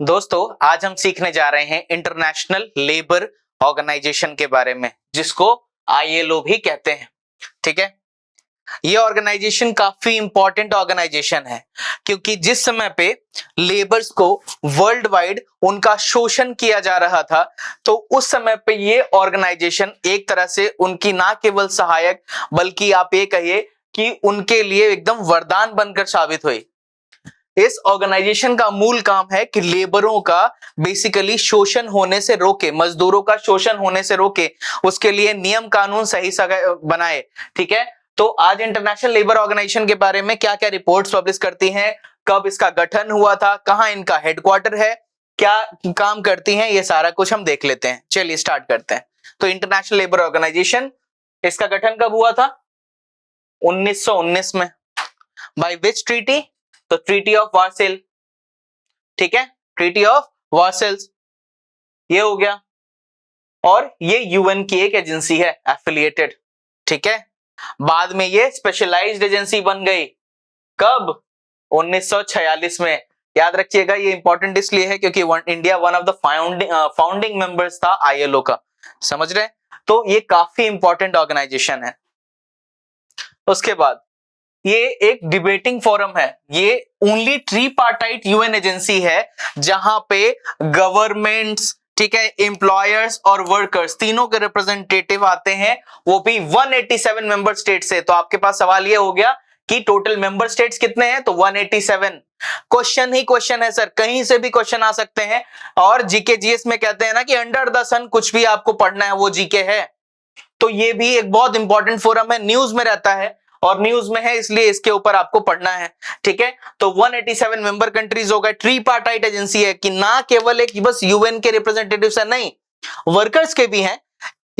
दोस्तों, आज हम सीखने जा रहे हैं इंटरनेशनल लेबर ऑर्गेनाइजेशन के बारे में, जिसको आईएलओ भी कहते हैं। ठीक है, ये ऑर्गेनाइजेशन काफी इंपॉर्टेंट ऑर्गेनाइजेशन है, क्योंकि जिस समय पे लेबर्स को वर्ल्ड वाइड उनका शोषण किया जा रहा था, तो उस समय पे ये ऑर्गेनाइजेशन एक तरह से उनकी ना केवल सहायक बल्कि आप ये कहिए कि उनके लिए एकदम वरदान बनकर साबित हुई। इस ऑर्गेनाइजेशन का मूल काम है कि लेबरों का बेसिकली शोषण होने से रोके, मजदूरों का शोषण होने से रोके, उसके लिए नियम कानून सही बनाए। ठीक है, तो आज इंटरनेशनल लेबर ऑर्गेनाइजेशन के बारे में क्या क्या रिपोर्ट्स पब्लिश करती हैं, कब इसका गठन हुआ था, कहां इनका हेडक्वार्टर है, क्या काम करती हैं, ये सारा कुछ हम देख लेते हैं। चलिए स्टार्ट करते हैं। तो इंटरनेशनल लेबर ऑर्गेनाइजेशन, इसका गठन कब हुआ था? 1919 में। By which treaty? तो ट्रीटी ऑफ वार्सेल। ठीक है, ट्रीटी ऑफ वार्सेल्स ये हो गया। और ये यूएन की एक एजेंसी है, एफिलिएटेड। ठीक है, बाद में ये स्पेशलाइज्ड एजेंसी बन गई। कब? 1946 में। याद रखिएगा, ये इंपॉर्टेंट इसलिए है क्योंकि India one of the founding members था आईएलओ का। समझ रहे हैं? तो ये काफी इंपॉर्टेंट ऑर्गेनाइजेशन है। उसके बाद ये एक डिबेटिंग फोरम है। ये ओनली ट्रीपार्टाइट यूएन एजेंसी है जहां पे गवर्नमेंट्स, ठीक है, एम्प्लॉयर्स और वर्कर्स तीनों के रिप्रेजेंटेटिव आते हैं, वो भी 187 मेंबर स्टेट से। तो आपके पास सवाल ये हो गया कि टोटल मेंबर स्टेट्स कितने हैं? तो 187। क्वेश्चन ही क्वेश्चन है सर, कहीं से भी क्वेश्चन आ सकते हैं। और जीके जीएस में कहते हैं ना कि अंडर द सन कुछ भी आपको पढ़ना है वो जीके है। तो ये भी एक बहुत इंपॉर्टेंट फोरम है, न्यूज में रहता है और न्यूज में है इसलिए इसके ऊपर आपको पढ़ना है। ठीक है, तो 187 मेंबर कंट्रीज हो गए। ट्रीपार्टाइट एजेंसी है कि ना केवल एक बस यूएन के रिप्रेजेंटेटिव्स है, नहीं, वर्कर्स के भी हैं,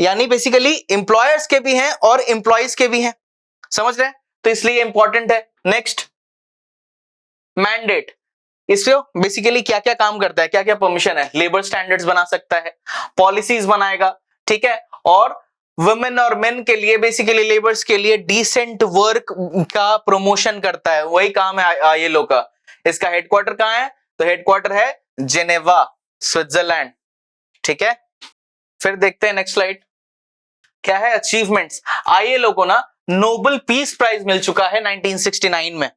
यानी बेसिकली एम्प्लॉयर्स के भी हैं और एम्प्लॉइज के भी हैं। समझ रहे हैं? तो इसलिए इंपॉर्टेंट है। Next, mandate. इससे बेसिकली क्या क्या काम करता है, क्या क्या परमिशन है? लेबर स्टैंडर्ड्स बना सकता है, पॉलिसीज बनाएगा। ठीक है, और वुमेन और मेन के लिए, बेसिकली लेबर्स के लिए डिसेंट वर्क का प्रमोशन करता है। वही काम है आईएलओ का। इसका हेडक्वार्टर कहां है? तो हेडक्वार्टर है जेनेवा, स्विट्जरलैंड। ठीक है, फिर देखते हैं नेक्स्ट स्लाइड। क्या है अचीवमेंट्स? आईएलओ को ना नोबेल पीस प्राइज मिल चुका है 1969 में।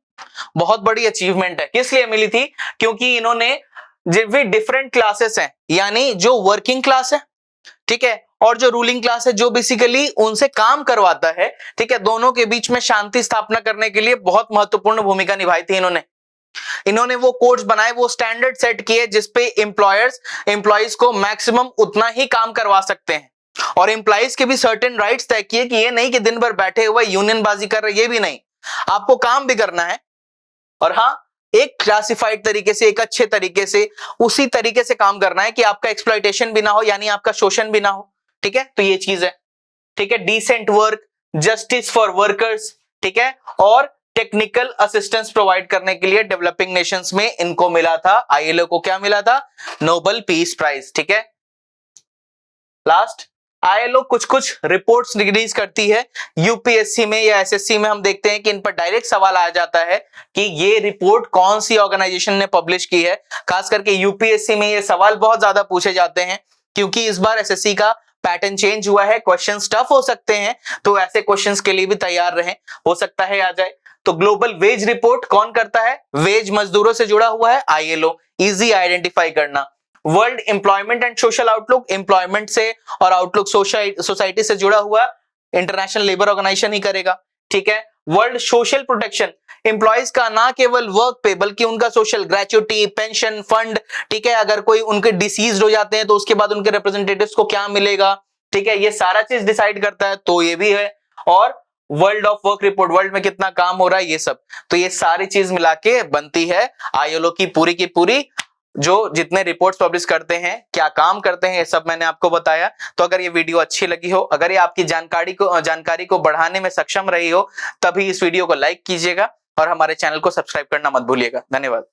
बहुत बड़ी अचीवमेंट है। किस लिए मिली थी? क्योंकि इन्होंने जो भी डिफरेंट क्लासेस हैं, यानी जो वर्किंग क्लास है, ठीक है, और जो रूलिंग क्लास है, जो बेसिकली उनसे काम करवाता है, ठीक है, दोनों के बीच में शांति स्थापना करने के लिए बहुत महत्वपूर्ण भूमिका निभाई थी इन्होंने वो कोड्स बनाए, वो स्टैंडर्ड सेट किए जिसपे एम्प्लॉयज को मैक्सिमम उतना ही काम करवा सकते हैं। और एम्प्लॉयज के भी सर्टेन राइट्स तय किए कि ये नहीं कि दिन भर बैठे हुए यूनियन बाजी कर रहे, ये भी नहीं, आपको काम भी करना है। और हाँ, एक क्लासिफाइड तरीके से, एक अच्छे तरीके से, उसी तरीके से काम करना है कि आपका एक्सप्लॉइटेशन भी ना हो, यानी आपका शोषण भी ना हो। ठीक है, तो ये चीज है। ठीक है, decent work, justice for workers, ठीक है, और टेक्निकल असिस्टेंस प्रोवाइड करने के लिए डेवलपिंग नेशंस में इनको मिला था, आईएलओ को क्या मिला था? Nobel peace prize. ठीक है, लास्ट, आईएलओ कुछ रिपोर्ट्स रिलीज करती है। यूपीएससी में या एसएससी में हम देखते हैं कि इन पर डायरेक्ट सवाल आ जाता है कि ये रिपोर्ट कौन सी ऑर्गेनाइजेशन ने पब्लिश की है। खास करके यूपीएससी में ये सवाल बहुत ज्यादा पूछे जाते हैं, क्योंकि इस बार एसएससी का पैटर्न चेंज हुआ है, क्वेश्चंस टफ हो सकते हैं, तो ऐसे क्वेश्चंस के लिए भी तैयार रहें, हो सकता है आ जाए। तो ग्लोबल वेज रिपोर्ट कौन करता है? वेज मजदूरों से जुड़ा हुआ है आईएलओ, इजी आइडेंटिफाई करना। World employment and social outlook, employment से और आउटलुक सोसाइटी से जुड़ा हुआ इंटरनेशनल लेबर ऑर्गेनाइजेशन ही करेगा। ठीक है, वर्ल्ड सोशल प्रोटेक्शन, एम्प्लॉयज का ना केवल वर्क पे बल्कि उनका सोशल, ग्रेच्युटी, पेंशन फंड, ठीक है, अगर कोई उनके डिसीज हो जाते हैं तो उसके बाद उनके रिप्रेजेंटेटिव्स को क्या मिलेगा, ठीक है, ये सारा चीज डिसाइड करता है, तो ये भी है। और world of work report, world में कितना काम हो रहा है, ये सब। तो ये सारी चीज मिला के बनती है आईएलओ की पूरी जो जितने रिपोर्ट्स पब्लिश करते हैं, क्या काम करते हैं, ये सब मैंने आपको बताया। तो अगर ये वीडियो अच्छी लगी हो, अगर ये आपकी जानकारी को बढ़ाने में सक्षम रही हो, तभी इस वीडियो को लाइक कीजिएगा और हमारे चैनल को सब्सक्राइब करना मत भूलिएगा। धन्यवाद।